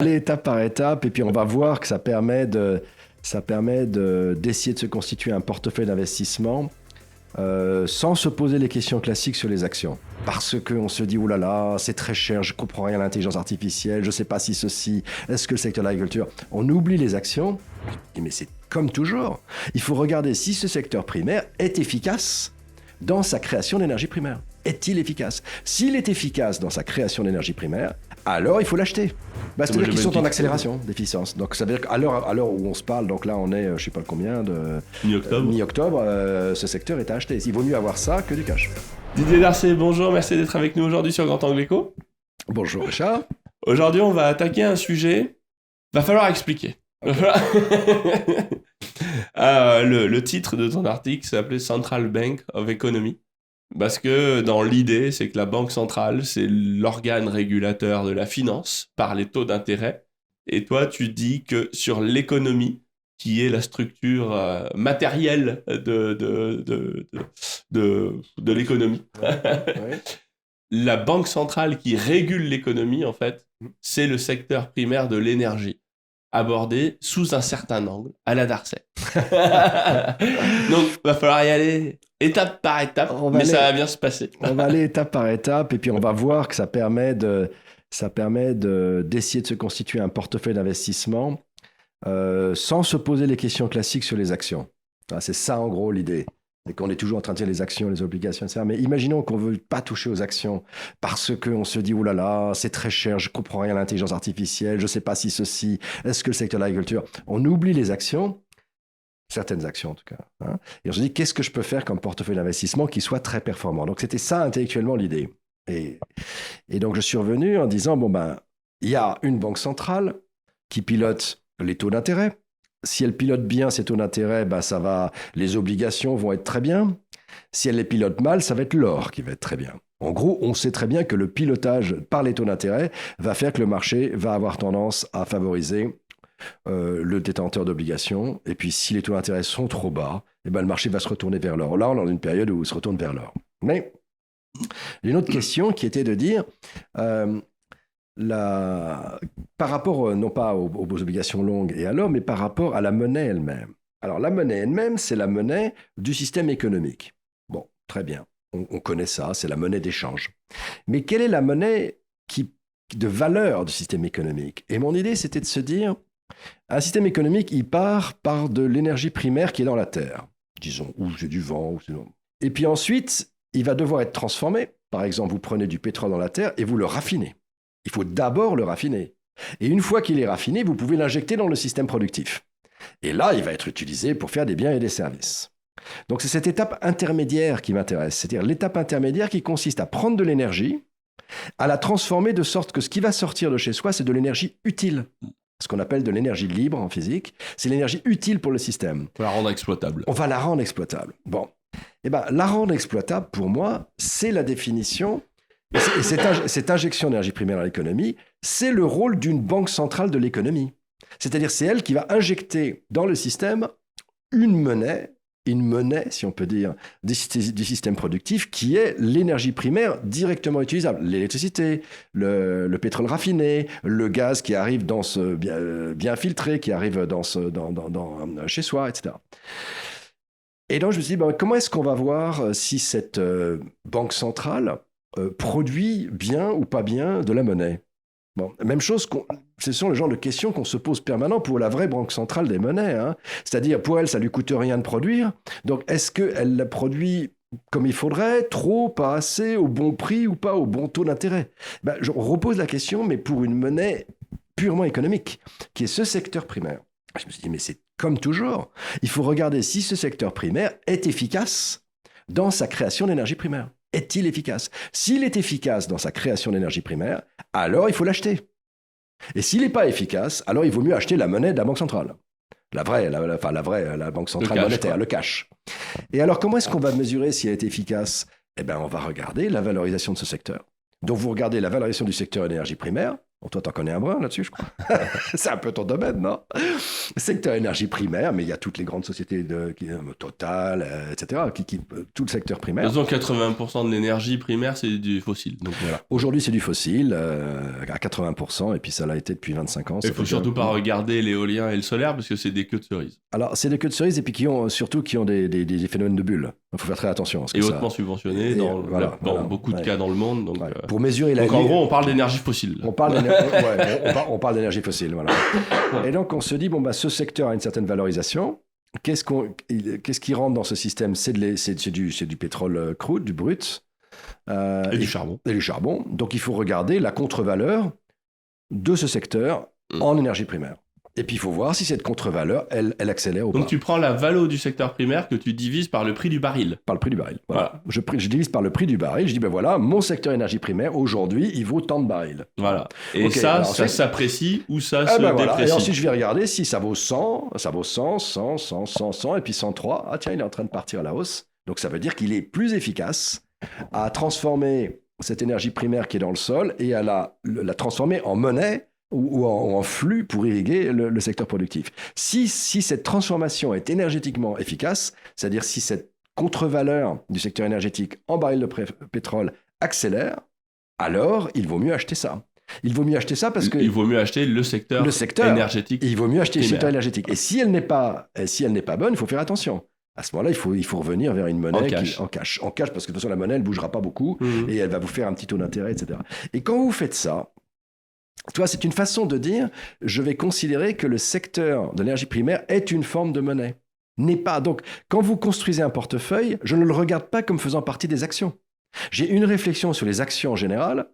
Aller étape par étape, et puis on va voir que d'essayer de se constituer un portefeuille d'investissement sans se poser les questions classiques sur les actions. Parce qu'on se dit, oh là là, c'est très cher, je comprends rien à l'intelligence artificielle, je ne sais pas si ceci, est-ce que le secteur de l'agriculture... On oublie les actions, mais c'est comme toujours. Il faut regarder si ce secteur primaire est efficace dans sa création d'énergie primaire. Est-il efficace? S'il est efficace dans sa création d'énergie primaire, alors il faut l'acheter. C'est-à-dire qu'ils sont en accélération d'efficience. Donc ça veut dire qu'à l'heure où on se parle, donc là on est, je ne sais pas combien, mi-octobre, ce secteur est à acheter. Il vaut mieux avoir ça que du cash. Didier Darcet, bonjour, merci d'être avec nous aujourd'hui sur Grand Angle Éco. Bonjour Richard. Aujourd'hui on va attaquer un sujet, va falloir expliquer. Okay. Le titre de ton article s'appelait Central Bank of Economy. Parce que dans l'idée, c'est que la banque centrale, c'est l'organe régulateur de la finance par les taux d'intérêt. Et toi, tu dis que sur l'économie, qui est la structure matérielle de l'économie, Ouais. la banque centrale qui régule l'économie, en fait, c'est le secteur primaire de l'énergie, abordé sous un certain angle, à la Darcet. Donc, va falloir y aller étape par étape, ça va bien se passer. On va aller étape par étape, et puis on va voir que ça permet d'essayer de se constituer un portefeuille d'investissement sans se poser les questions classiques sur les actions. C'est ça, en gros, l'idée. C'est qu'on est toujours en train de dire les actions, les obligations, etc. Mais imaginons qu'on ne veut pas toucher aux actions parce qu'on se dit, oh là là, c'est très cher, je ne comprends rien à l'intelligence artificielle, je ne sais pas si ceci, est-ce que le secteur de l'agriculture... On oublie les actions, certaines actions en tout cas. Et on se dit, qu'est-ce que je peux faire comme portefeuille d'investissement qui soit très performant? Donc c'était ça intellectuellement l'idée. Et donc je suis revenu en disant, il y a une banque centrale qui pilote les taux d'intérêt. Si elle pilote bien ces taux d'intérêt, les obligations vont être très bien. Si elle les pilote mal, ça va être l'or qui va être très bien. En gros, on sait très bien que le pilotage par les taux d'intérêt va faire que le marché va avoir tendance à favoriser le détenteur d'obligations. Et puis, si les taux d'intérêt sont trop bas, le marché va se retourner vers l'or. Là, on est dans une période où il se retourne vers l'or. Mais il y a une autre question qui était de dire... par rapport, non pas aux obligations longues et à l'or, mais par rapport à la monnaie elle-même. Alors, la monnaie elle-même, c'est la monnaie du système économique. Bon, très bien. On connaît ça, c'est la monnaie d'échange. Mais quelle est la monnaie de valeur du système économique? Et mon idée, c'était de se dire, un système économique, il part par de l'énergie primaire qui est dans la terre. Disons, ou c'est du vent. Et puis ensuite, il va devoir être transformé. Par exemple, vous prenez du pétrole dans la terre et vous le raffinez. Il faut d'abord le raffiner. Et une fois qu'il est raffiné, vous pouvez l'injecter dans le système productif. Et là, il va être utilisé pour faire des biens et des services. Donc c'est cette étape intermédiaire qui m'intéresse. C'est-à-dire l'étape intermédiaire qui consiste à prendre de l'énergie, à la transformer de sorte que ce qui va sortir de chez soi, c'est de l'énergie utile. Ce qu'on appelle de l'énergie libre en physique. C'est l'énergie utile pour le système. On va la rendre exploitable. On va la rendre exploitable. Bon. La rendre exploitable, pour moi, c'est la définition... Et cette injection d'énergie primaire dans l'économie, c'est le rôle d'une banque centrale de l'économie. C'est-à-dire, c'est elle qui va injecter dans le système une monnaie, si on peut dire, du système productif, qui est l'énergie primaire directement utilisable. L'électricité, le pétrole raffiné, le gaz qui arrive bien filtré, qui arrive chez soi, etc. Et donc, je me suis dit, comment est-ce qu'on va voir si cette banque centrale produit bien ou pas bien de la monnaie? Bon, même chose, ce sont le genre de questions qu'on se pose permanent pour la vraie banque centrale des monnaies. C'est-à-dire, pour elle, ça ne lui coûte rien de produire. Donc, est-ce qu'elle la produit comme il faudrait, trop, pas assez, au bon prix ou pas au bon taux d'intérêt? Je repose la question, mais pour une monnaie purement économique, qui est ce secteur primaire. Je me suis dit, mais c'est comme toujours. Il faut regarder si ce secteur primaire est efficace dans sa création d'énergie primaire. Est-il efficace? S'il est efficace dans sa création d'énergie primaire, alors il faut l'acheter. Et s'il n'est pas efficace, alors il vaut mieux acheter la monnaie de la banque centrale. La vraie, la banque centrale monétaire, le cash. Et alors, comment est-ce qu'on va mesurer si elle est efficace? On va regarder la valorisation de ce secteur. Donc, vous regardez la valorisation du secteur énergie primaire, Bon, toi, t'en connais un brin là-dessus, je crois. C'est un peu ton domaine, non? Secteur énergie primaire, mais il y a toutes les grandes sociétés Total, etc., tout le secteur primaire. De toute façon, 80% de l'énergie primaire, c'est du fossile. Donc voilà. Aujourd'hui, c'est du fossile à 80%, et puis ça l'a été depuis 25 ans. Il faut surtout pas regarder l'éolien et le solaire, parce que c'est des queues de cerise. Alors, c'est des queues de cerise, et puis qui ont des phénomènes de bulles. Il faut faire très attention. Et hautement subventionné dans beaucoup de cas dans le monde. Donc, pour mesurer donc en gros, on parle d'énergie fossile. On parle d'énergie fossile, voilà. Et donc, on se dit, ce secteur a une certaine valorisation. Qu'est-ce qui rentre dans ce système? C'est du pétrole crude, du brut. Et du charbon. Et du charbon. Donc, il faut regarder la contre-valeur de ce secteur en énergie primaire. Et puis, il faut voir si cette contre-valeur, elle accélère ou pas. Donc, tu prends la valo du secteur primaire que tu divises par le prix du baril. Par le prix du baril. Voilà. Je divise par le prix du baril. Je dis, mon secteur énergie primaire, aujourd'hui, il vaut tant de barils. Voilà. Et ça s'apprécie ou ça se déprécie. Et ensuite, je vais regarder si ça vaut 100, 100, et puis 103. Ah tiens, il est en train de partir à la hausse. Donc, ça veut dire qu'il est plus efficace à transformer cette énergie primaire qui est dans le sol et à la transformer en monnaie ou en flux pour irriguer le secteur productif. Si cette transformation est énergétiquement efficace, c'est-à-dire si cette contre-valeur du secteur énergétique en baril de pétrole accélère, alors il vaut mieux acheter ça. Il vaut mieux acheter ça parce que... Il vaut mieux acheter le secteur énergétique. Il vaut mieux acheter le secteur énergétique. Et si elle n'est pas bonne, il faut faire attention. À ce moment-là, il faut revenir vers une monnaie en cash. En cash, parce que de toute façon, la monnaie, elle ne bougera pas beaucoup et elle va vous faire un petit taux d'intérêt, etc. Et quand vous faites ça, c'est une façon de dire, je vais considérer que le secteur de l'énergie primaire est une forme de monnaie. N'est pas. Donc, quand vous construisez un portefeuille, je ne le regarde pas comme faisant partie des actions. J'ai une réflexion sur les actions en général,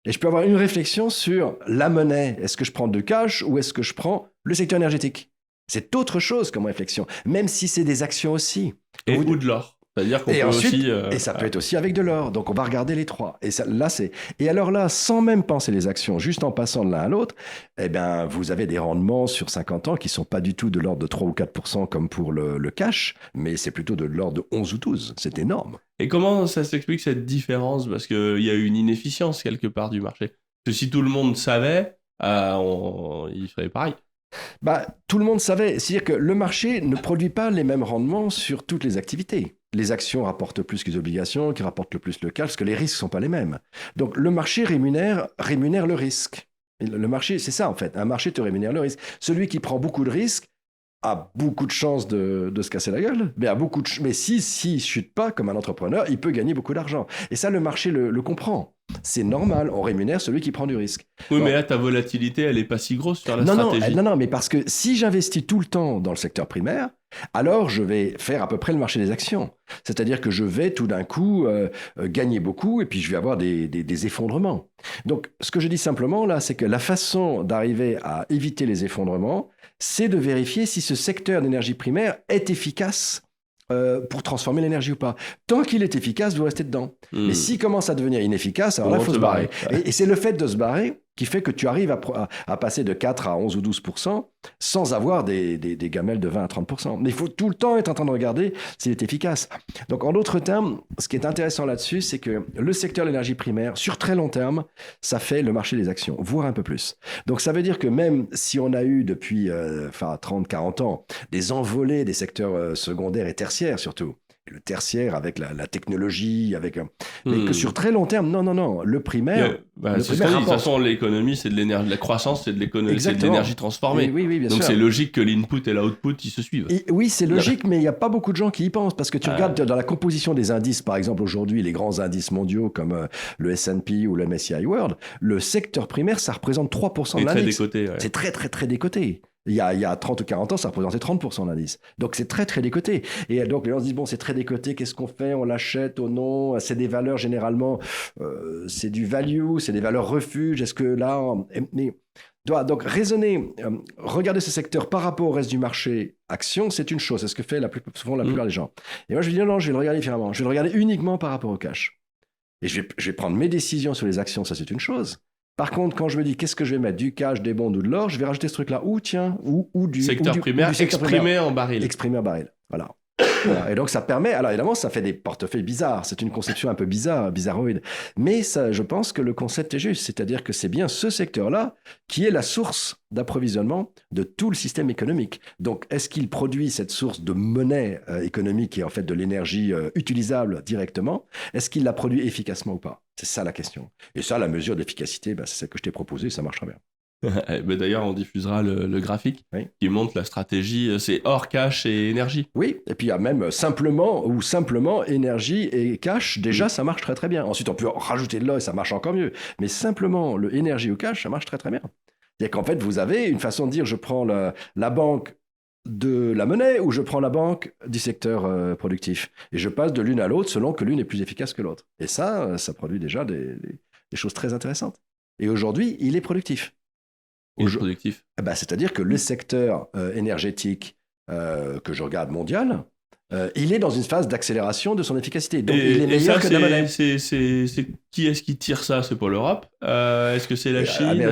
et je peux avoir une réflexion sur la monnaie. Est-ce que je prends de cash ou est-ce que je prends le secteur énergétique? C'est autre chose comme réflexion, même si c'est des actions aussi. Ou de l'or. C'est-à-dire qu'on peut aussi... Et ça peut être aussi avec de l'or. Donc, on va regarder les trois. Et alors là, sans même penser les actions, juste en passant de l'un à l'autre, vous avez des rendements sur 50 ans qui ne sont pas du tout de l'ordre de 3 ou 4% comme pour le cash, mais c'est plutôt de l'ordre de 11 ou 12. C'est énorme. Et comment ça s'explique cette différence? Parce qu'il y a une inefficience quelque part du marché. Parce que si tout le monde savait, il ferait pareil. Tout le monde savait. C'est-à-dire que le marché ne produit pas les mêmes rendements sur toutes les activités. Les actions rapportent plus que les obligations, qui rapportent le plus le cash, parce que les risques ne sont pas les mêmes. Donc, le marché rémunère le risque. Le marché, c'est ça, en fait. Un marché te rémunère le risque. Celui qui prend beaucoup de risques a beaucoup de chances de se casser la gueule, mais s'il ne chute pas comme un entrepreneur, il peut gagner beaucoup d'argent. Et ça, le marché le comprend. C'est normal, on rémunère celui qui prend du risque. Oui, mais là, ta volatilité, elle n'est pas si grosse sur la stratégie. Non, mais parce que si j'investis tout le temps dans le secteur primaire, alors je vais faire à peu près le marché des actions. C'est-à-dire que je vais tout d'un coup gagner beaucoup et puis je vais avoir des effondrements. Donc, ce que je dis simplement là, c'est que la façon d'arriver à éviter les effondrements, c'est de vérifier si ce secteur d'énergie primaire est efficace pour transformer l'énergie ou pas. Tant qu'il est efficace, vous restez dedans. Mais s'il commence à devenir inefficace, alors là, il faut se barrer. Ouais. Et c'est le fait de se barrer qui fait que tu arrives à passer de 4 à 11 ou 12% sans avoir des gamelles de 20 à 30%. Mais il faut tout le temps être en train de regarder s'il est efficace. Donc, en d'autres termes, ce qui est intéressant là-dessus, c'est que le secteur de l'énergie primaire, sur très long terme, ça fait le marché des actions, voire un peu plus. Donc, ça veut dire que même si on a eu depuis 30, 40 ans des envolées des secteurs secondaires et tertiaires surtout, le tertiaire avec la technologie, mais que sur très long terme, non, le primaire... c'est de toute façon, l'économie, c'est de l'énergie, la croissance, c'est de l'énergie transformée. Oui, bien Donc sûr. c'est logique que l'input et l'output, ils se suivent. Oui, c'est logique, mais il n'y a pas beaucoup de gens qui y pensent, parce que tu regardes dans la composition des indices, par exemple aujourd'hui, les grands indices mondiaux comme le S&P ou le MSCI World, le secteur primaire, ça représente 3% de l'indice. C'est très décoté. Ouais. C'est très, très, très décoté. Il y a 30 ou 40 ans, ça représentait 30% d'indice. Donc, c'est très, très décoté. Et donc, les gens se disent, bon, c'est très décoté, qu'est-ce qu'on fait? On l'achète ou non? C'est des valeurs, généralement, c'est du value, c'est des valeurs refuge. Est-ce que là... Donc, raisonner, regarder ce secteur par rapport au reste du marché action, c'est une chose. C'est ce que fait souvent la plupart des gens. Et moi, je dis, non, je vais le regarder différemment. Je vais le regarder uniquement par rapport au cash. Et je vais prendre mes décisions sur les actions, ça, c'est une chose. Par contre, quand je me dis qu'est-ce que je vais mettre, du cash, des bonds ou de l'or, je vais rajouter ce truc-là. Ou du secteur primaire exprimé en baril. Exprimé en baril. Voilà. Voilà. Et donc, ça permet... Alors, évidemment, ça fait des portefeuilles bizarres. C'est une conception un peu bizarre, bizarroïde. Mais ça, je pense que le concept est juste. C'est-à-dire que c'est bien ce secteur-là qui est la source d'approvisionnement de tout le système économique. Donc, est-ce qu'il produit cette source de monnaie économique qui est en fait de l'énergie utilisable directement? Est-ce qu'il la produit efficacement ou pas? C'est ça la question. Et ça, la mesure d'efficacité, c'est celle que je t'ai proposée, ça marche très bien. D'ailleurs, on diffusera le graphique qui montre la stratégie, c'est or, cash et énergie. Oui, et puis il y a même simplement énergie et cash, déjà ça marche très très bien. Ensuite on peut rajouter de l'or et ça marche encore mieux. Mais simplement le énergie ou cash, ça marche très très bien. C'est-à-dire qu'en fait vous avez une façon de dire je prends la banque de la monnaie ou je prends la banque du secteur productif. Et je passe de l'une à l'autre selon que l'une est plus efficace que l'autre. Et ça produit déjà des choses très intéressantes. Et aujourd'hui, il est productif. Productif. C'est-à-dire que le secteur énergétique que je regarde mondial, il est dans une phase d'accélération de son efficacité. Donc, il est meilleur que la monnaie. Qui est-ce qui tire ça? C'est pas l'Europe? Est-ce que c'est la Chine?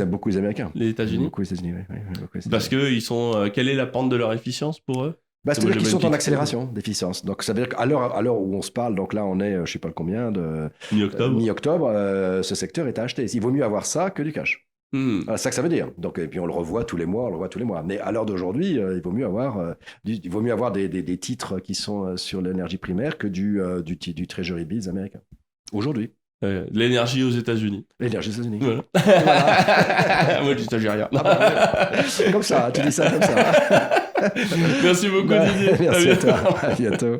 Beaucoup les Américains. Les États-Unis? Beaucoup les États-Unis, oui. Parce qu'ils sont... quelle est la pente de leur efficience pour eux? C'est-à-dire qu'ils sont en accélération d'efficience. Donc, ça veut dire qu'à l'heure où on se parle, donc là, on est, je ne sais pas combien, de mi-octobre, ce secteur est à acheter. Il vaut mieux avoir ça que du cash. C'est ça que ça veut dire. Donc, et puis on le revoit tous les mois, Mais à l'heure d'aujourd'hui, il vaut mieux avoir des titres qui sont sur l'énergie primaire que du Treasury Bills américain. Aujourd'hui. L'énergie aux États-Unis. L'énergie aux États-Unis. Voilà. Moi, je dis rien. Comme ça, tu dis ça comme ça. Merci beaucoup, Didier. Merci à toi. À bientôt.